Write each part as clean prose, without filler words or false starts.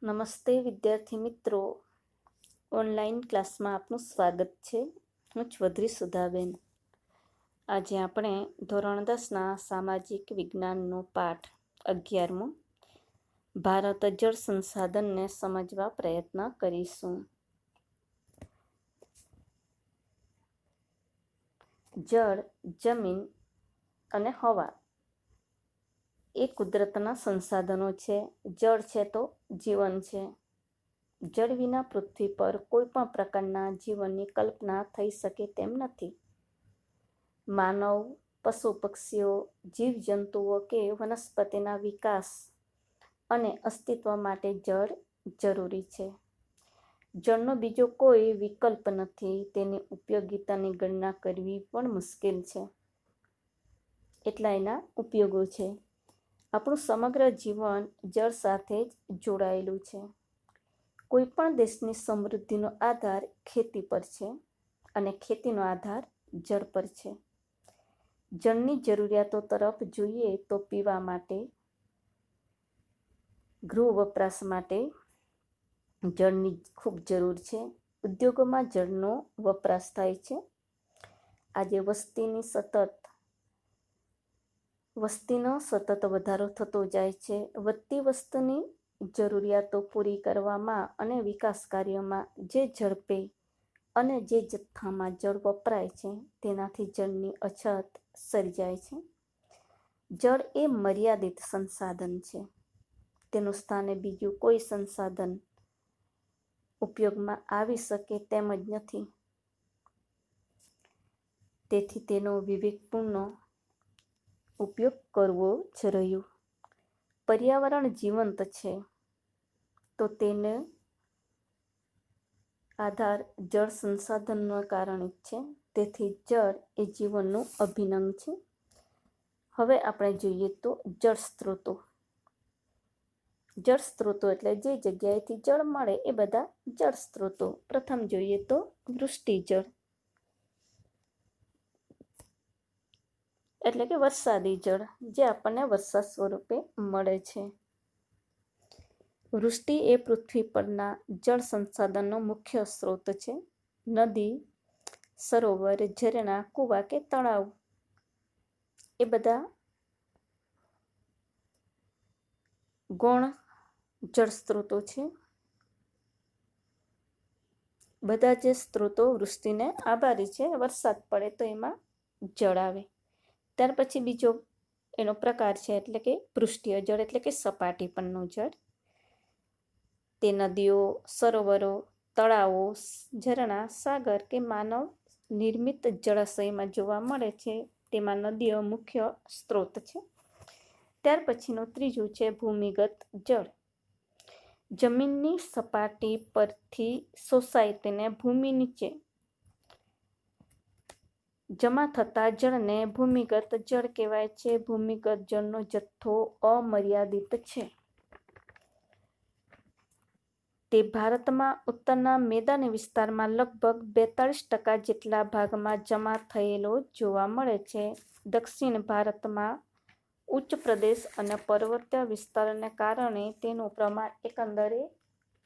નમસ્તે વિદ્યાર્થી મિત્રો, ઓનલાઈન ક્લાસમાં આપનું સ્વાગત છે. હું ચૌધરી સુધાબેન. આજે આપણે ધોરણ 10ના સામાજિક વિજ્ઞાનનો પાઠ 11મો ભારત જળ સંસાધનને સમજવા પ્રયત્ન કરીશું. જળ, જમીન અને હવા એ કુદરતના સંસાધનો છે. જળ છે તો જીવન છે. જળ વિના પૃથ્વી પર કોઈ પણ પ્રકારના જીવનની કલ્પના થઈ શકે તેમ નથી. માનવ, પશુ પક્ષીઓ, જીવજંતુઓ કે વનસ્પતિના વિકાસ અને અસ્તિત્વ માટે જળ જરૂરી છે. જળનો બીજો કોઈ વિકલ્પ નથી. તેની ઉપયોગિતાની ગણના કરવી પણ મુશ્કેલ છે. એટલા એના ઉપયોગો છે. આપણું સમગ્ર જીવન જળ સાથે જ જોડાયેલું છે. કોઈ પણ દેશની સમૃદ્ધિનો આધાર ખેતી પર છે અને ખેતીનો આધાર જળ પર છે. જળની જરૂરિયાતો તરફ જોઈએ તો પીવા માટે, ગૃહ વપરાશ માટે જળની ખૂબ જરૂર છે. ઉદ્યોગોમાં જળનો વપરાશ થાય છે. આજે વસ્તીનો સતત વધારો થતો જાય છે. વધતી વસ્તીની જરૂરિયાતો પૂરી કરવામાં અને વિકાસ કાર્યોમાં જે ઝડપે અને જે જથ્થામાં જળ વપરાય છે તેનાથી જળની અછત સર્જાય છે. જળ એ મર્યાદિત સંસાધન છે. તેનું સ્થાને બીજું કોઈ સંસાધન ઉપયોગમાં આવી શકે તેમ જ નથી. તેથી તેનો વિવેકપૂર્ણ ઉપયોગ કરવો જ રહ્યો. પર્યાવરણ જીવંત છે તો તેને આધાર જળ સંસાધનનો કારણે જ છે. તેથી જળ એ જીવનનું અભિન્ન છે. હવે આપણે જોઈએ તો જળ સ્ત્રોતો. જળ સ્ત્રોતો એટલે જે જગ્યાએથી જળ મળે એ બધા જળ સ્ત્રોતો. પ્રથમ જોઈએ તો વૃષ્ટિ જળ એટલે કે વરસાદી જળ, જે આપણને વરસાદ સ્વરૂપે મળે છે. વૃષ્ટિ એ પૃથ્વી પરના જળ સંસાધનનો મુખ્ય સ્ત્રોત છે. નદી, સરોવર, ઝરણા, કૂવા કે તળાવ એ બધા ગૌણ જળ સ્ત્રોતો છે. બધા જે સ્ત્રોતો વૃષ્ટિને આભારી છે. વરસાદ પડે તો એમાં જળ આવે. ત્યાર પછી બીજો એનો પ્રકાર છે એટલે કે પૃષ્ઠીય જળ, એટલે કે સપાટી પરનું જળ. તે નદીઓ, સરોવરો, તળાવો, ઝરણા, સાગર કે માનવ નિર્મિત જળાશયમાં જોવા મળે છે. તેમાં નદીઓ મુખ્ય સ્ત્રોત છે. ત્યાર પછીનું ત્રીજું છે ભૂમિગત જળ. જમીનની સપાટી પરથી શોષાય તેને ભૂમિ નીચે જમા થતા જળને ભૂમિગત જળ કહેવાય છે. ભૂમિગત જળનો જથ્થો અમર્યાદિત છે. તે ભારતમાં ઉત્તરના મેદાની વિસ્તારમાં લગભગ 42% જેટલા ભાગમાં જમા થયેલો જોવા મળે છે. દક્ષિણ ભારતમાં ઉચ્ચ પ્રદેશ અને પર્વતીય વિસ્તારોને કારણે તેનું પ્રમાણ એકંદરે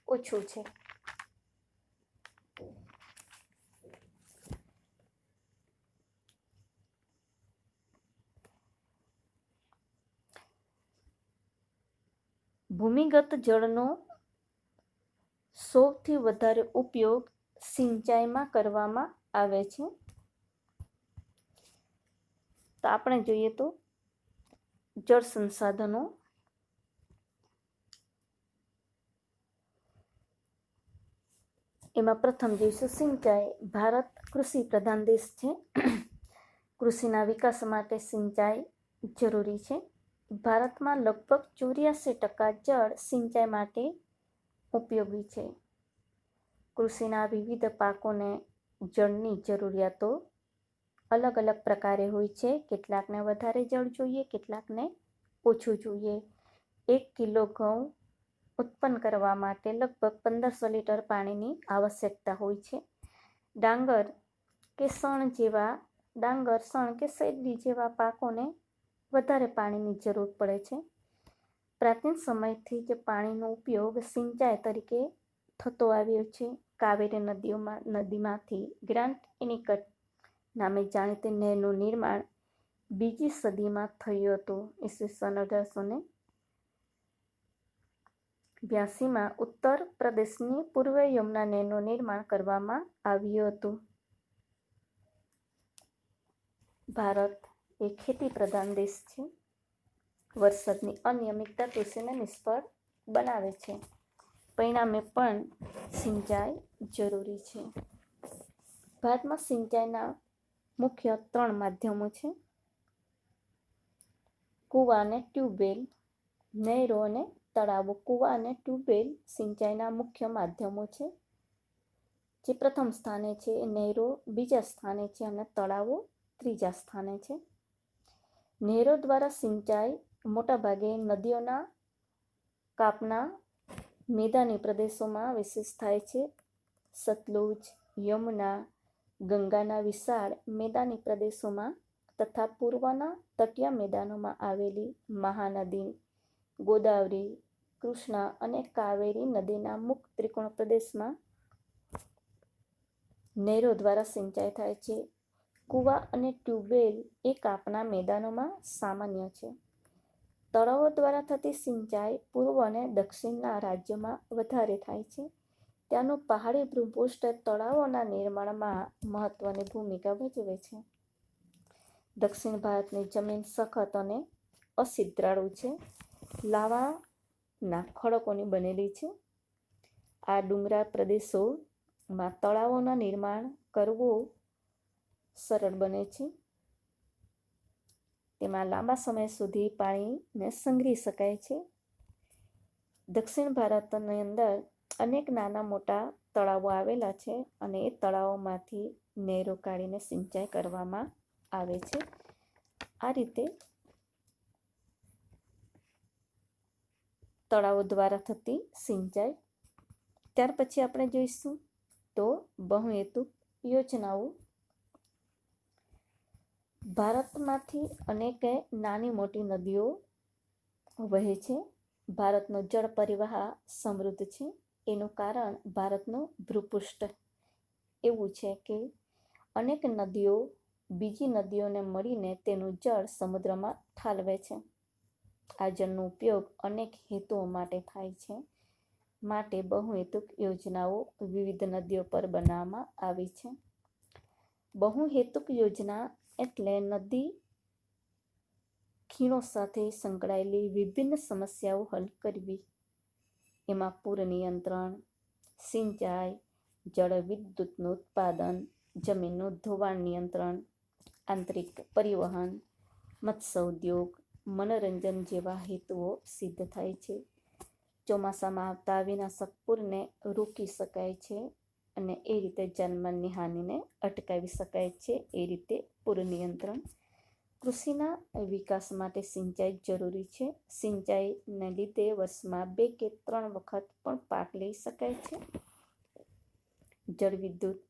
ઓછું છે. ભૂમિગત જળનો સૌથી વધારે ઉપયોગ સિંચાઈમાં કરવામાં આવે છે. તો આપણે જોઈએ તો જળ સંસાધનો. એમાં પ્રથમ જોઈશું સિંચાઈ. ભારત કૃષિ પ્રધાન દેશ છે. કૃષિના વિકાસ માટે સિંચાઈ જરૂરી છે. ભારતમાં લગભગ 84% જળ સિંચાઈ માટે ઉપયોગી છે. કૃષિના વિવિધ પાકોને જળની જરૂરિયાતો અલગ અલગ પ્રકારે હોય છે. કેટલાકને વધારે જળ જોઈએ, કેટલાકને ઓછું જોઈએ. 1 કિલો ઘઉં ઉત્પન્ન કરવા માટે લગભગ 1500 લીટર પાણીની આવશ્યકતા હોય છે. ડાંગર, શેરડી જેવા પાકોને વધારે પાણીની જરૂર પડે છે. પ્રાચીન સમયથી જ પાણીનો ઉપયોગ સિંચાઈ તરીકે થતો આવ્યો છે. કાવેરી નદીમાંથી ગ્રાન્ટ એનિકટ નામે જાણીતી નહેરનું નિર્માણ 2જી સદીમાં થયું હતું. ઈસવીસન 1882માં ઉત્તર પ્રદેશની પૂર્વ યમુના નહેરનું નિર્માણ કરવામાં આવ્યું હતું. ભારત એ ખેતી પ્રધાન દેશ છે. વરસાદની અનિયમિતતા કૃષિને નિષ્ફળ બનાવે છે. પરિણામે પણ સિંચાઈ જરૂરી છે. ભારતમાં સિંચાઈના મુખ્ય 3 માધ્યમો છે: કૂવા અને ટ્યુબવેલ, નહેરો અને તળાવો. કૂવા અને ટ્યુબવેલ સિંચાઈના મુખ્ય માધ્યમો છે. જે પ્રથમ સ્થાને છે, નહેરો બીજા સ્થાને છે અને તળાવો ત્રીજા સ્થાને છે. નહેરો દ્વારા સિંચાઈ મોટાભાગે નદીઓના કાપના મેદાની પ્રદેશોમાં વિશેષ થાય છે. સતલુજ, યમુના, ગંગાના વિશાળ મેદાની પ્રદેશોમાં તથા પૂર્વના તટીય મેદાનોમાં આવેલી મહાનદી, ગોદાવરી, કૃષ્ણા અને કાવેરી નદીના મુખ્ય ત્રિકોણ પ્રદેશમાં નહેરો દ્વારા સિંચાઈ થાય છે. કૂવા અને ટ્યુબવેલ એ કાપના મેદાનોમાં સામાન્ય છે. તળાવો દ્વારા થતી સિંચાઈ પૂર્વ અને દક્ષિણના રાજ્યોમાં વધારે થાય છે. ત્યાંનું પહાડી ભૂપૃષ્ઠ તળાવોના નિર્માણમાં મહત્વની ભૂમિકા ભજવે છે. દક્ષિણ ભારતની જમીન સખત અને અસિદ્રાળુ છે. લાવાના ખડકોની બનેલી છે. આ ડુંગરાળ પ્રદેશોમાં તળાવોના નિર્માણ કરવું સરળ બને છે. તેમાં લાંબા સમય સુધી પાણીને સંગ્રહી શકાય છે. દક્ષિણ ભારતની અંદર અનેક નાના મોટા તળાવો આવેલા છે અને એ તળાવોમાંથી નહેરો કાઢીને સિંચાઈ કરવામાં આવે છે. આ રીતે તળાવો દ્વારા થતી સિંચાઈ. ત્યાર પછી આપણે જોઈશું તો બહુહેતુક યોજનાઓ. ભારતમાંથી અનેક નાની મોટી નદીઓ વહે છે. ભારતનો જળ પરિવાહ સમૃદ્ધ છે. એનું કારણ ભારતનું ભૂપૃષ્ઠ એવું છે કે અનેક નદીઓ બીજી નદીઓને મળીને તેનું જળ સમુદ્રમાં ઠાલવે છે. આ જળનો ઉપયોગ અનેક હેતુઓ માટે થાય છે. માટે બહુહેતુક યોજનાઓ વિવિધ નદીઓ પર બનાવવામાં આવી છે. બહુહેતુક યોજના એટલે નદી ખીણો સાથે સંકળાયેલી વિભિન્ન સમસ્યાઓ હલ કરવી. એમાં પૂર નિયંત્રણ, સિંચાઈ, જળ વિદ્યુતનું ઉત્પાદન, જમીનનું ધોવાણ નિયંત્રણ, આંતરિક પરિવહન, મત્સ્ય ઉદ્યોગ, મનોરંજન જેવા હેતુઓ સિદ્ધ થાય છે. ચોમાસામાં આવતા વિનાશક પૂરને રોકી શકાય છે અને એ રીતે જાનમાલની હાનિને અટકાવી શકાય છે. એ રીતે પૂર નિયંત્રણ. કૃષિના વિકાસ માટે સિંચાઈ જરૂરી છે. સિંચાઈને લીધે વર્ષમાં 2 કે 3 વખત પણ પાક લઈ શકાય છે. જળ વિદ્યુત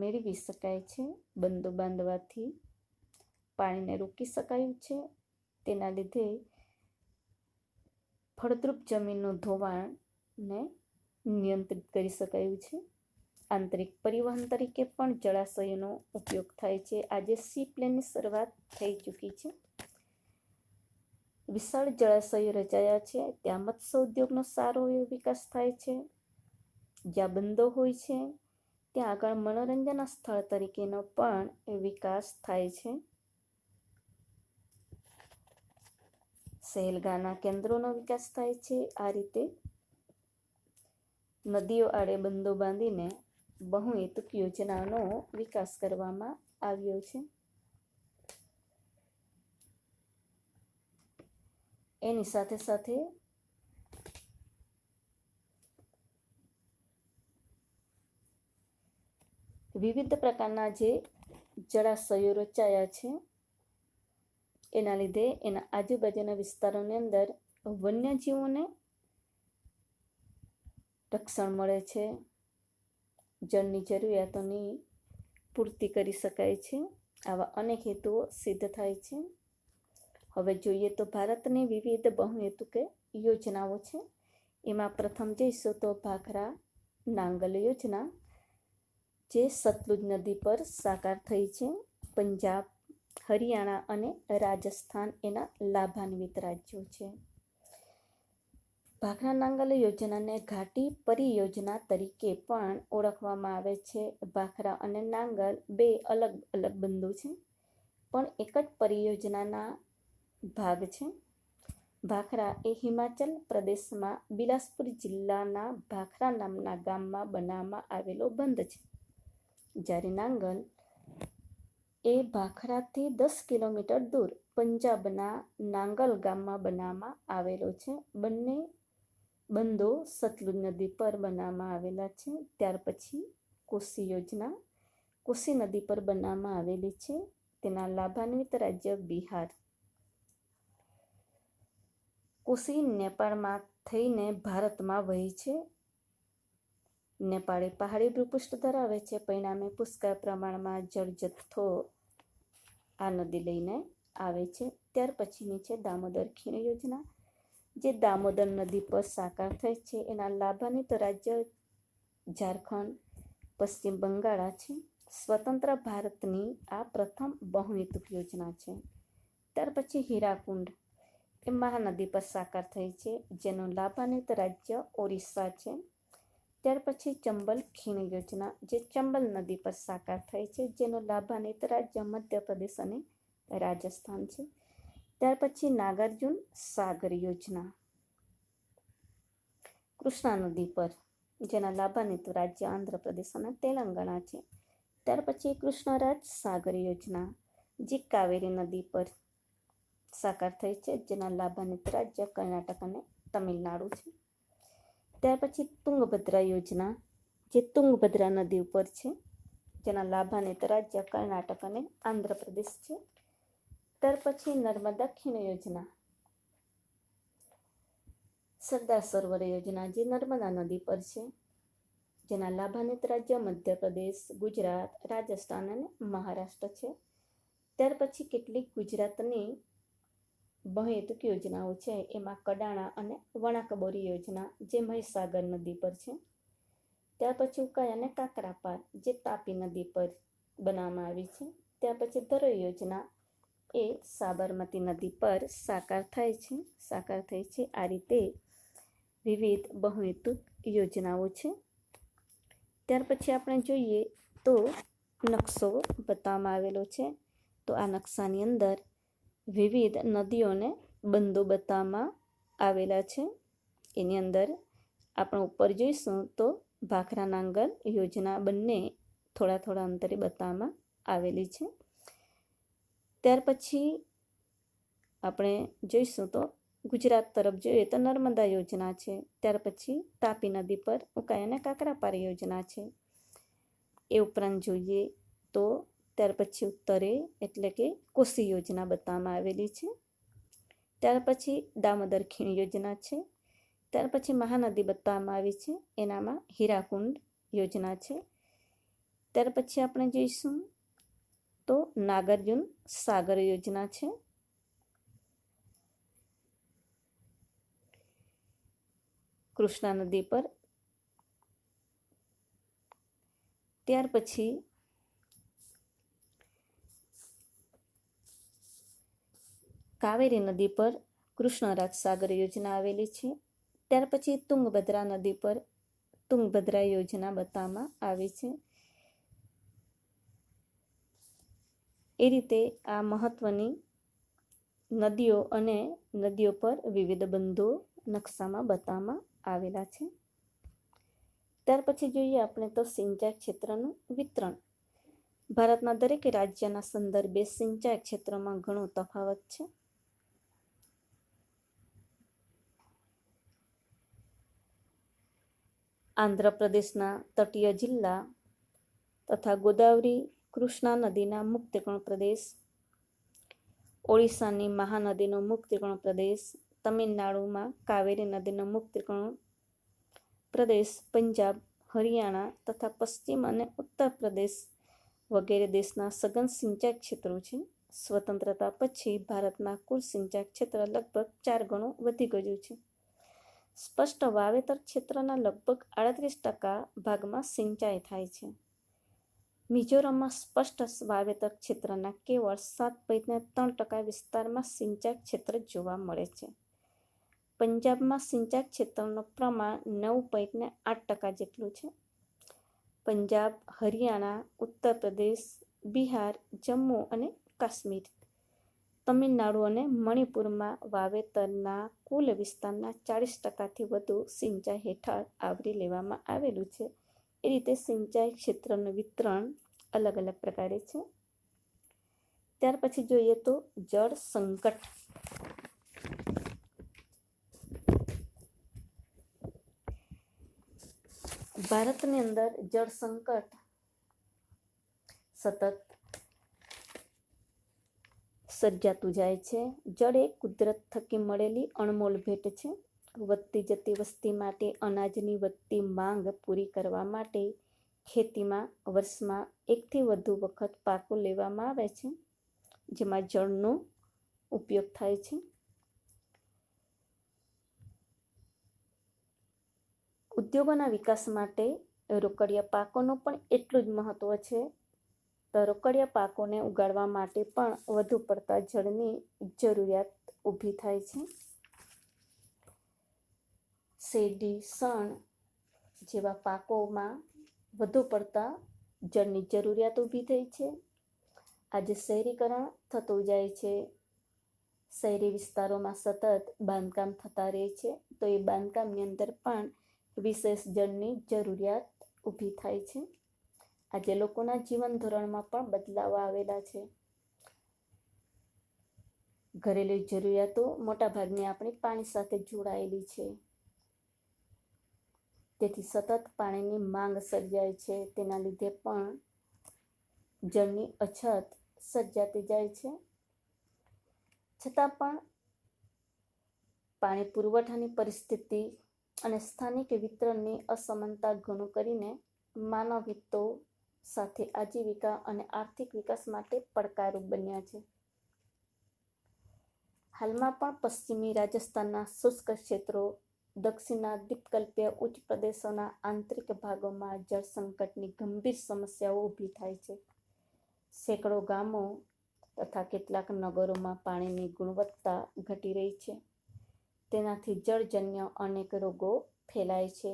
મેળવી શકાય છે. બંધો બાંધવાથી પાણીને રોકી શકાયું છે. તેના લીધે ફળદ્રુપ જમીનનું ધોવાણને નિયંત્રિત કરી શકાયું છે. આંતરિક પરિવહન તરીકે પણ જળાશયોનો ઉપયોગ થાય છે. આજે સી પ્લેનની શરૂઆત થઈ ચૂકી છે. વિશાળ જળાશયો રચાયા છે. ત્યાં મત્સ્ય ઉદ્યોગનો સારો એવો વિકાસ થાય છે. જ્યાં બંદો હોય છે ત્યાં આગળ મનોરંજનના સ્થળ તરીકેનો પણ વિકાસ થાય છે. સહેલગાહના કેન્દ્રોનો વિકાસ થાય છે. આ રીતે નદીઓ આડે બંધો બાંધીને બહુહેતુક યોજનાનો વિકાસ કરવામાં આવ્યો છે. એની સાથે સાથે વિવિધ પ્રકારના જે જળાશયો રચાયા છે એના લીધે એના આજુબાજુના વિસ્તારોની અંદર વન્યજીવોને રક્ષણ મળે છે. જળની જરૂરિયાતોની પૂર્તિ કરી શકાય છે. આવા અનેક હેતુઓ સિદ્ધ થાય છે. હવે જોઈએ તો ભારતની વિવિધ બહુહેતુક યોજનાઓ છે. એમાં પ્રથમ જોઈશું તો ભાખરા નાંગલ યોજના, જે સતલુજ નદી પર સાકાર થઈ છે. પંજાબ, હરિયાણા અને રાજસ્થાન એના લાભાન્વિત રાજ્યો છે. ભાખરા નાંગલ યોજનાને ઘાટી પરિયોજના તરીકે પણ ઓળખવામાં આવે છે. ભાખરા અને નાંગલ બે અલગ અલગ બિંદુ છે, પણ એક જ પરિયોજનાના ભાગ છે. ભાખરા એ હિમાચલ પ્રદેશમાં બિલાસપુર જિલ્લાના ભાખરા નામના ગામમાં બનાવવામાં આવેલો બંધ છે, જ્યારે નાંગલ એ ભાખરાથી 10 કિલોમીટર દૂર પંજાબના નાંગલ ગામમાં બનાવવામાં આવેલો છે. બંને બંધો સતલુજ નદી પર બનાવવામાં આવેલા છે. ત્યાર પછી કોસી યોજના કોસી નદી પર બનાવવામાં આવેલી છે. તેના લાભાન્વિત રાજ્ય બિહાર. કોસી નેપાળમાં થઈને ભારતમાં વહે છે. નેપાળ એ પહાડી ભૂપૃષ્ઠ ધરાવે છે, પરિણામે પુષ્કળ પ્રમાણમાં જળ જથ્થો આ નદી લઈને આવે છે. ત્યાર પછીની છે દામોદર ખીણ યોજના, જે દામોદર નદી પર સાકાર થઈ છે. એના લાભાન્વિત રાજ્ય ઝારખંડ, પશ્ચિમ બંગાળ છે. સ્વતંત્ર ભારતની આ પ્રથમ બહુહેતુક યોજના છે. ત્યાર પછી હીરાકુંડ એ મહાનદી પર સાકાર થઈ છે, જેનો લાભાન્વિત રાજ્ય ઓરિસ્સા છે. ત્યાર પછી ચંબલ ખીણ યોજના, જે ચંબલ નદી પર સાકાર થઈ છે, જેનો લાભાન્વિત રાજ્ય મધ્યપ્રદેશ અને રાજસ્થાન છે. ત્યાર પછી નાગાર્જુન સાગર યોજના કૃષ્ણા નદી પર, જેના લાભાન્વિત રાજ્ય આંધ્રપ્રદેશ અને તેલંગાણા છે. ત્યાર પછી કૃષ્ણરાજ સાગર યોજના, જે કાવેરી નદી પર સાકાર થઈ છે, જેના લાભાન્વિત રાજ્ય કર્ણાટક અને તમિલનાડુ છે. ત્યાર પછી તુંગભદ્રા યોજના, જે તુંગભદ્રા નદી ઉપર છે, જેના લાભાન્વિત રાજ્ય કર્ણાટક અને આંધ્રપ્રદેશ છે. ત્યાર પછી નર્મદા ખીણ યોજના, સરદાર સરોવર યોજના, જે નર્મદા નદી પર છે, જેના લાભાન્વિત રાજ્ય મધ્યપ્રદેશ, ગુજરાત, રાજસ્થાન અને મહારાષ્ટ્ર છે. ત્યાર પછી કેટલીક ગુજરાતની બહુહેતુક યોજનાઓ છે. એમાં કડાણા અને વણાકબોરી યોજના, જે મહીસાગર નદી પર છે. ત્યાર પછી ઉકાઈ અને કાકરાપાર, જે તાપી નદી પર બનાવવામાં આવી છે. ત્યાર પછી ધરોઈ યોજના એ સાબરમતી નદી પર સાકાર થઈ છે. આ રીતે વિવિધ બહુહેતુક યોજનાઓ છે. ત્યાર પછી આપણે જોઈએ તો નકશો બતાવવામાં આવેલો છે. તો આ નકશાની અંદર વિવિધ નદીઓને બંધો બતાવવામાં આવેલા છે. એની અંદર આપણે ઉપર જોઈશું તો ભાખરા નાંગલ યોજના બંને થોડા થોડા અંતરે બતાવવામાં આવેલી છે. ત્યાર પછી આપણે જોઈશું તો ગુજરાત તરફ જોઈએ તો નર્મદા યોજના છે. ત્યાર પછી તાપી નદી પર ઉકાઈ અને કાકરાપાર યોજના છે. એ ઉપરાંત જોઈએ તો ત્યાર પછી ઉત્તરે એટલે કે કોસી યોજના બતાવવામાં આવેલી છે. ત્યાર પછી દામોદર ખીણ યોજના છે. ત્યાર પછી મહાનદી બતાવવામાં આવી છે, એનામાં હીરાકુંડ યોજના છે. ત્યાર પછી આપણે જોઈશું તો નાગાર્જુન સાગર યોજના છે. કૃષ્ણા નદી પર. ત્યાર પછી કાવેરી નદી પર કૃષ્ણરાજ સાગર યોજના આવેલી છે. ત્યાર પછી તુંગભદ્રા નદી પર તુંગભદ્રા યોજના બતાવવામાં આવી છે. એ રીતે આ મહત્વની નદીઓ અને નદીઓ પર વિવિધ બંધો નકશામાં બતાવવામાં આવેલા છે. ત્યાર પછી જોઈએ આપણે તો સિંચાઈ ક્ષેત્રનું વિતરણ. ભારતના દરેક રાજ્યના સંદર્ભે સિંચાઈ ક્ષેત્રમાં ઘણો તફાવત છે. આંધ્રપ્રદેશના તટીય જિલ્લા તથા ગોદાવરી કૃષ્ણા નદીના મુક્તિકોણ પ્રદેશ, ઓડિશાની મહાનદીનો મુક્તિકોણ પ્રદેશ, તમિલનાડુમાં કાવેરી નદીનો મુક્તિકોણ પ્રદેશ, પંજાબ, હરિયાણા તથા પશ્ચિમ અને ઉત્તર પ્રદેશ વગેરે દેશના સઘન સિંચાઈ ક્ષેત્રો છે. સ્વતંત્રતા પછી ભારતમાં કુલ સિંચાઈ ક્ષેત્ર લગભગ 4 ગણું વધી ગયું છે. સ્પષ્ટ વાવેતર ક્ષેત્રના લગભગ 38% ભાગમાં સિંચાઈ થાય છે. મિઝોરમમાં સ્પષ્ટ વાવેતર ક્ષેત્રના કેવળ 7.3% વિસ્તારમાં સિંચાઈ ક્ષેત્ર જોવા મળે છે. પંજાબમાં સિંચાઈ ક્ષેત્રનું પ્રમાણ 9.8% જેટલું છે. પંજાબ, હરિયાણા, ઉત્તર પ્રદેશ, બિહાર, જમ્મુ અને કાશ્મીર, તમિલનાડુ અને મણિપુરમાં વાવેતરના કુલ વિસ્તારના 40%થી વધુ સિંચાઈ હેઠળ આવરી લેવામાં આવેલું છે. એ રીતે સિંચાઈ ક્ષેત્રનું વિતરણ અલગ અલગ પ્રકારે છે. ત્યાર પછી જોઈએ તો જળ સંકટ. ભારતની અંદર જળ સંકટ સતત સર્જાતું જાય છે. જળ એ કુદરત થકી મળેલી અણમોલ ભેટ છે. વધતી જતી વસ્તી માટે અનાજની વધતી માંગ પૂરી કરવા માટે ખેતીમાં વર્ષમાં એકથી વધુ વખત પાકો લેવામાં આવે છે, જેમાં જળનો ઉપયોગ થાય છે. ઉદ્યોગોના વિકાસ માટે રોકડિયા પાકોનું પણ એટલું જ મહત્વ છે. તો રોકડિયા પાકોને ઉગાડવા માટે પણ વધુ પડતા જળની જરૂરિયાત ઊભી થાય છે. શેરડી, શણ જેવા પાકોમાં વધુ પડતા જળની જરૂરિયાત ઊભી થઈ છે. આજે શહેરીકરણ થતું જાય છે. શહેરી વિસ્તારોમાં સતત બાંધકામ થતા રહે છે, તો એ બાંધકામની અંદર પણ વિશેષ જળની જરૂરિયાત ઊભી થાય છે. આજે લોકોના જીવન ધોરણમાં પણ બદલાવ આવેલા છે. ઘરેલું જરૂરિયાતો મોટાભાગની આપણી પાણી સાથે જોડાયેલી છે. તેથી સતત પાણીની માંગ સર્જાય છે. તેના લીધે પણ જળની અછત સર્જાતી જાય છે. છતાં પણ પાણી પુરવઠાની પરિસ્થિતિ અને સ્થાનિક વિતરણની અસમાનતા ઘણું કરીને માનવ હિતો સાથે આજીવિકા અને આર્થિક વિકાસ માટે પડકારરૂપ બન્યા છે. હાલમાં પણ પશ્ચિમી રાજસ્થાનના શુષ્ક ક્ષેત્રો, દક્ષિણના દ્વીપકલ્પીય ઉચ્ચ પ્રદેશોના આંતરિક ભાગોમાં જળ સંકટની ગંભીર સમસ્યાઓ ઊભી થાય છે. સેંકડો ગામો તથા કેટલાક નગરોમાં પાણીની ગુણવત્તા ઘટી રહી છે. તેનાથી જળજન્ય અનેક રોગો ફેલાય છે.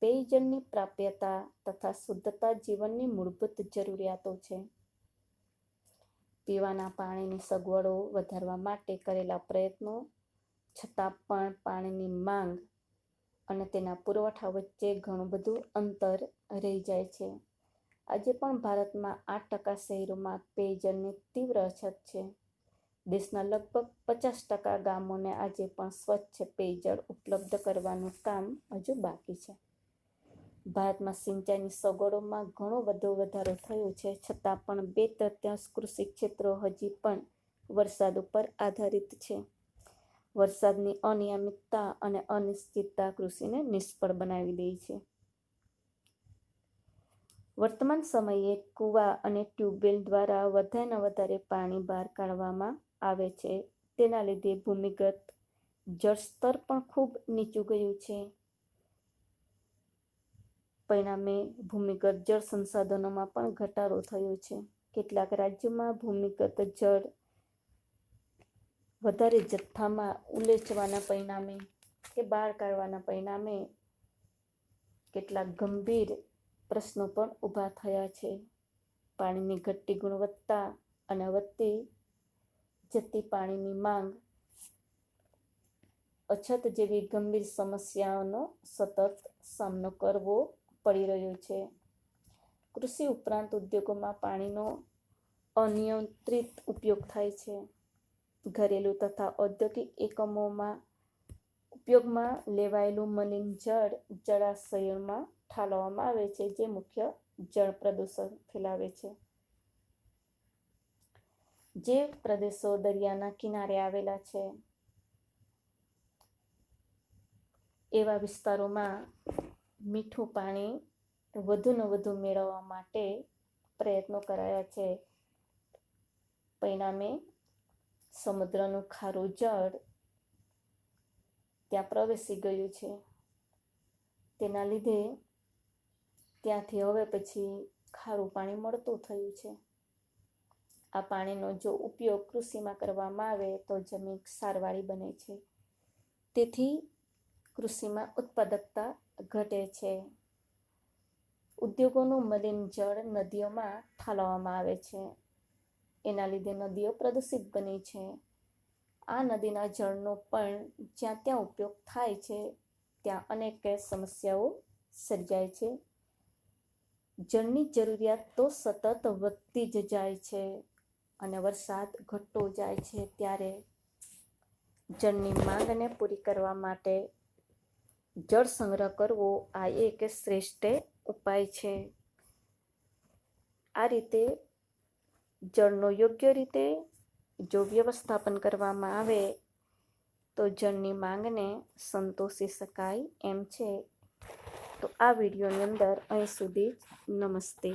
પેયજળની પ્રાપ્યતા તથા શુદ્ધતા જીવનની મૂળભૂત જરૂરિયાતો છે. પીવાના પાણીની સગવડો વધારવા માટે કરેલા પ્રયત્નો છતાં પણ પાણીની માંગ અને તેના પુરવઠા વચ્ચે ઘણું બધું અંતર રહી જાય છે. આજે પણ ભારતમાં 8% શહેરોમાં પેયજળની તીવ્ર અછત છે. દેશના લગભગ 50% ગામોને આજે પણ સ્વચ્છ પેયજળ ઉપલબ્ધ કરવાનું કામ હજુ બાકી છે. ભારતમાં સિંચાઈની સગવડોમાં ઘણો બધો વધારો થયો છે, છતાં પણ 2/3 કૃષિ ક્ષેત્રો હજી પણ વરસાદ ઉપર આધારિત છે. વરસાદની અનિયમિતતા અને અનિશ્ચિતતા કૃષિને નિષ્ફળ બનાવી દે છે. વર્તમાન સમયે કૂવા અને ટ્યુબવેલ દ્વારા વધારેને વધારે પાણી બહાર કાઢવામાં આવે છે. તેના લીધે ભૂમિગત જળસ્તર પણ ખૂબ નીચું ગયું છે. પરિણામે ભૂમિગત જળ સંસાધનોમાં પણ ઘટાડો થયો છે. કેટલાક રાજ્યોમાં ભૂમિગત જળ વધારે જથ્થામાં ઉલેચવાના પરિણામે કે બહાર કાઢવાના પરિણામે કેટલાક ગંભીર પ્રશ્નો પણ ઊભા થયા છે. પાણીની ઘટતી ગુણવત્તા અને વધતી જતી પાણીની માંગ, અછત જેવી ગંભીર સમસ્યાઓનો સતત સામનો કરવો પડી રહ્યો છે. કૃષિ ઉપરાંત ઉદ્યોગોમાં પાણીનો અનિયંત્રિત ઉપયોગ થાય છે. ઘરેલું તથા ઔદ્યોગિક એકમોમાં ઉપયોગમાં લેવાયેલું મલિન જળ જળાશયોમાં ઠાલવવામાં આવે છે, જે મુખ્ય જળ પ્રદૂષણ ફેલાવે છે. જે પ્રદેશો દરિયાના કિનારે આવેલા છે, એવા વિસ્તારોમાં મીઠું પાણી વધુને વધુ મેળવવા માટે પ્રયત્નો કરાયા છે. પરિણામે સમુદ્રનું ખારું જળ ત્યાં પ્રવેશી ગયું છે. તેના લીધે ત્યાંથી હવે પછી ખારું પાણી મળતું થયું છે. આ પાણીનો જો ઉપયોગ કૃષિમાં કરવામાં આવે તો જમીન ક્ષારવાળી બને છે. તેથી કૃષિમાં ઉત્પાદકતા ઘટે છે. ઉદ્યોગોનું મલિન જળ નદીઓમાં ઠાલવવામાં આવે છે. એના લીધે નદીઓ પ્રદૂષિત બની છે. આ નદીના જળનો પણ જ્યાં ત્યાં ઉપયોગ થાય છે ત્યાં અનેક સમસ્યાઓ સર્જાય છે. જળની જરૂરિયાત તો સતત વધતી જ જાય છે અને વરસાદ ઘટતો જાય છે ત્યારે જળની માંગને પૂરી કરવા માટે જળ સંગ્રહ કરવો આ એક શ્રેષ્ઠ ઉપાય છે. આ રીતે જળનો યોગ્ય રીતે જો વ્યવસ્થાપન કરવામાં આવે તો જળની માંગને સંતોષી શકાય એમ છે. તો આ વિડીયોની અંદર અહીં સુધી જ. નમસ્તે.